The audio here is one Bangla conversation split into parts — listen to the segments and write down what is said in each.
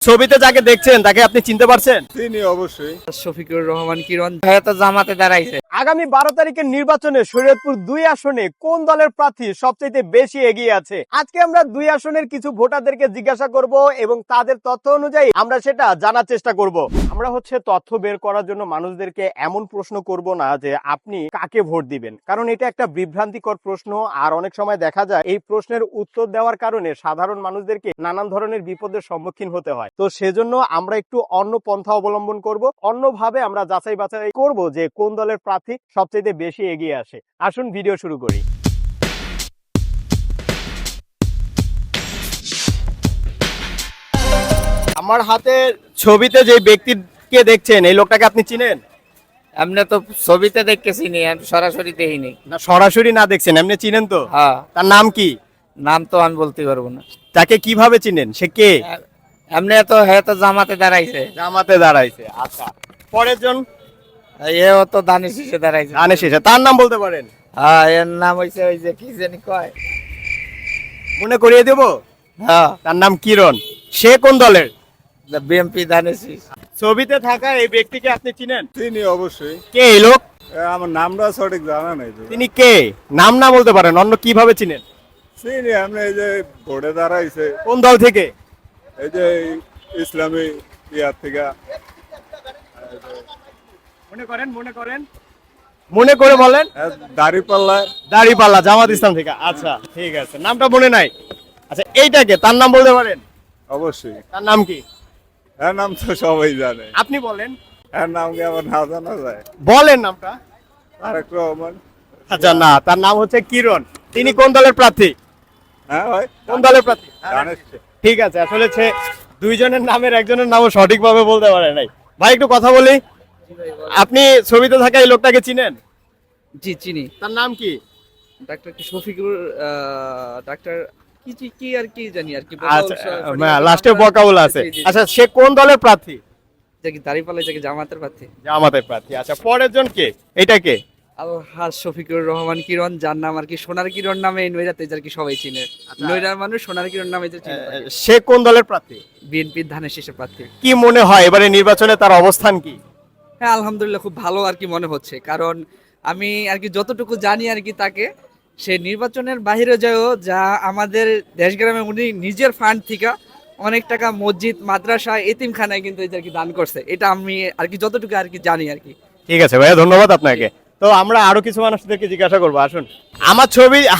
ছবিতে যাকে দেখছেন তাকে আপনি চিনতে পারছেন? চিনি অবশ্যই। শফিকুর রহমান কিরণ হয়তো জামাতে দাঁড়াইছে। আগামী 12 তারিখের নির্বাচনে শরীয়তপুর 2 আসনে কোন দলের প্রার্থী সবচেয়ে বেশি এগিয়ে আছে? আজকে আমরা 2 আসনের কিছু ভোটারদেরকে জিজ্ঞাসা করব এবং তাদের তথ্য অনুযায়ী আমরা সেটা জানার চেষ্টা করব। আমরা তথ্য বের করার জন্য মানুষদেরকে এমন প্রশ্ন করব না যে আপনি কাকে ভোট দিবেন, কারণ এটা একটা বিভ্রান্তিকর প্রশ্ন। আর অনেক সময় দেখা যায় এই প্রশ্নের উত্তর দেওয়ার কারণে সাধারণ মানুষদেরকে নানান ধরনের বিপদের সম্মুখীন হতে হয়। তো সেজন্য আমরা একটু অন্য পন্থা অবলম্বন করব, অন্যভাবে আমরা যাচাই বাছাই করব যে কোন দলের প্রার্থী সবচেয়ে বেশি এগিয়ে আসে। আসুন ভিডিও শুরু করি। আমার হাতে ছবিতে যে ব্যক্তিকে দেখছেন এই লোকটাকে আপনি চিনেন? এমনি তো ছবিতে দেখতেছি নি, আমি সরাসরি দেখিনি। না, সরাসরি না দেখছেন, এমনি চিনেন তো? হ্যাঁ। তার নাম কি? নাম তো আমি বলতে পারবো না। তাকে কিভাবে চিনেন? সে কে? এমনি তো হয়তো জামাতে দাঁড়াইছে। জামাতে দাঁড়াইছে। আচ্ছা, পরের জন? এও তো দানিশ শেষে দাঁড়াইছে। ধানের শেষে। তার নাম বলতে পারেন? হ্যাঁ, এর নাম হইছে ওই যে কি জানি কয়। মনে করিয়ে দেব। হ্যাঁ, তার নাম কিরণ। সে কোন দলের? বিএমপি দানিশ। ছবিতে থাকা এই ব্যক্তিকে আপনি চিনেন? চিনি অবশ্যই। কে এই লোক? আমার নামটা সঠিক জানা নাই তো। তিনি কে? নাম না বলতে পারেন, অন্য কিভাবে চিনেন? চিনি আমি, এই যে ভোটে দাঁড়াইছে, কোন দল থেকে? এই যে ইসলামী ইয়ার থেকে। মনে করেন মনে করে বলেন। দাঁড়িপাল্লায়। দাড়িপাল্লা, জামাত ইসলাম থেকে। আচ্ছা, ঠিক আছে, নামটা মনে নাই। আচ্ছা, এইটাকে, তার নাম বলতে পারেন? অবশ্যই। তার নাম কি? এর নাম তো সবাই জানে। আপনি বলেন। এর নাম কি আবার না জানা যায়? বলেন নামটা। তারেক রহমান। আচ্ছা, না, তার নাম হচ্ছে কিরণ। তিনি কোন দলের প্রার্থী? হ্যাঁ ভাই, কোন দলের প্রার্থী? জানিস। ঠিক আছে, আসলে দুইজনের নামের একজনের নামও সঠিকভাবে বলতে পারে নাই। ভাই, একটু কথা বলি। আপনি ছবিতে থাকা এই লোকটাকে চিনেন? জি চিনি। তার নাম কি? ডাক্তার কি শফিকুর, ডাক্তার কি আর কি জানি আর কি। আচ্ছা, লাস্টে বকাউল আছে। আচ্ছা, সে কোন দলের প্রার্থী? দাঁড়িপাল্লা যে জামাতের প্রার্থী। জামাতের প্রার্থী। আচ্ছা, পরের জন কে? এটা কে? আলহাজ শফিকুর রহমান কিরণ, যার নাম আর কি সোনার কিরণ নামে নৈরাতে আর কি সবাই চিনে। নৈরার মানুষ সোনার কিরণ নামে চিনে। সে কোন দলের প্রার্থী? বিএনপির ধানের শীষের প্রার্থী। কি মনে হয় এবারে নির্বাচনে তার অবস্থান কি? হ্যাঁ, আলহামদুলিল্লাহ খুব ভালো আর কি মনে হচ্ছে, কারণ আমি আর কি যতটুকু জানি আর কি তাকে, সে নির্বাচনের বাইরে যাও যা আমাদের দেশগ্রামে উনি নিজের ফান্ড থেকে অনেক টাকা মসজিদ, মাদ্রাসা, এতিমখানায় কিন্তু এটা আর কি দান করছে। এটা আমি আর কি যতটুকু আর কি জানি আর কি। ঠিক আছে ভাইয়া, ধন্যবাদ আপনাকে। তো আমরা আরো কিছু মানুষদেরকে জিজ্ঞাসা করবো। আসুন, আমার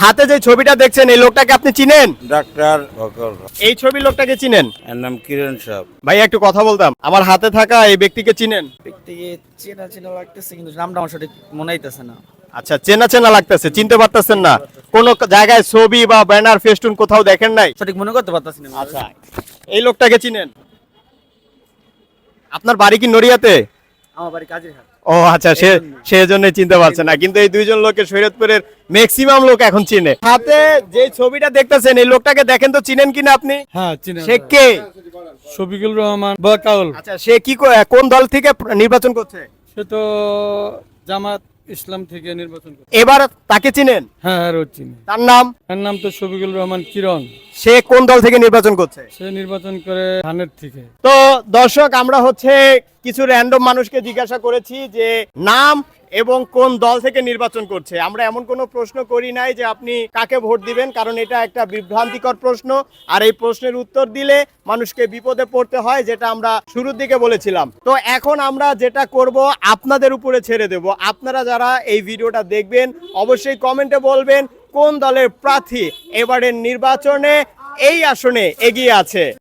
হাতে যে ছবিটা দেখছেন এই লোকটাকে আপনি চিনেন? ডাক্তার বকর। এই ছবির লোকটাকে চিনেন? এর নাম কিরণ সাহেব। ভাই, একটু কথা বলতাম। আমার হাতে থাকা এই ব্যক্তিকে চিনেন? ব্যক্তিকে চেনা চেনা লাগতেছে, কিন্তু নামটা আমার সঠিক মনে হইতেছে না। আচ্ছা, চেনা চেনা লাগতেছে, চিনতে পারতেছেন না? কোন জায়গায় ছবি বা ব্যানার, ফেস্টুন কোথাও দেখেন নাই? সঠিক মনে করতে পারতেছি না। আচ্ছা, এই লোকটাকে চিনেন? আপনার বাড়ি কি নড়িয়াতে? আমার বাড়ি কাজিরহাট। ও আচ্ছা, সেজন্য চিনতে পারছে না, কিন্তু এই দুইজন লোকের শরীয়তপুরের ম্যাক্সিমাম লোক এখন চিনে। হাতে যে ছবিটা দেখতেছেন এই লোকটাকে দেখেন তো, চিনেন কিনা আপনি? হ্যাঁ চিনি। সে কে? শফিকুল রহমান বকাউল। আচ্ছা, সে কি কোন দল থেকে নির্বাচন করছে? সে তো জামাত ইসলাম থেকে নির্বাচন করে। এবার তাকে চিনেন? হ্যাঁ চিনি। তার নাম? এর নাম তো শফিকুল রহমান কিরণ। সে কোন দল থেকে নির্বাচন করছে? সে নির্বাচন করে ধানের থেকে। তো দর্শক, আমরা কিছু র্যান্ডম মানুষকে জিজ্ঞাসা করেছি যে নাম এবং কোন দল থেকে নির্বাচন করছে। আমরা এমন কোনো প্রশ্ন করি নাই যে আপনি কাকে ভোট দিবেন, কারণ এটা একটা বিভ্রান্তিকর প্রশ্ন। আর এই প্রশ্নের উত্তর দিলে মানুষকে বিপদে পড়তে হয়, যেটা আমরা শুরুর দিকে বলেছিলাম। তো এখন আমরা যেটা করব, আপনাদের উপরে ছেড়ে দেব। আপনারা যারা এই ভিডিওটা দেখবেন অবশ্যই কমেন্টে বলবেন কোন দলের প্রার্থী এবারের নির্বাচনে এই আসনে এগিয়ে আছে।